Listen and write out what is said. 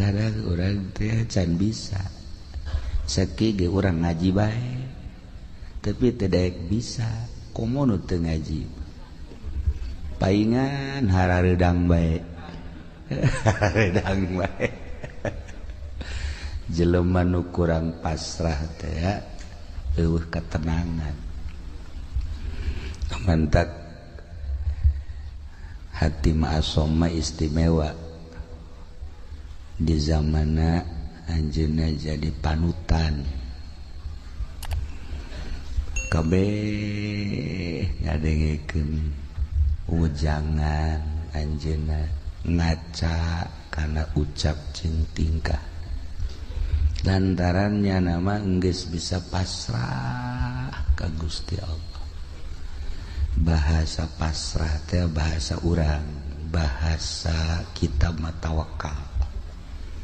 kadang-kadang orang teh can bisa sakit ge urang ngaji bae tapi tidak bisa komo teu ngaji paingan hararedang bae hararedang bae jelema nu kurang pasrah teh ya eueuh ketenangan mantak hati ma'asoma istimewa di zamana anjeunna jadi panutan kabeh ngadengkeun ujangan anjeunna ngaca kana ucap jeung tingkah lantarannya nama geus bisa pasrah ka Gusti Allah. Bahasa pasrah teh bahasa urang, bahasa kitab mah tawakal.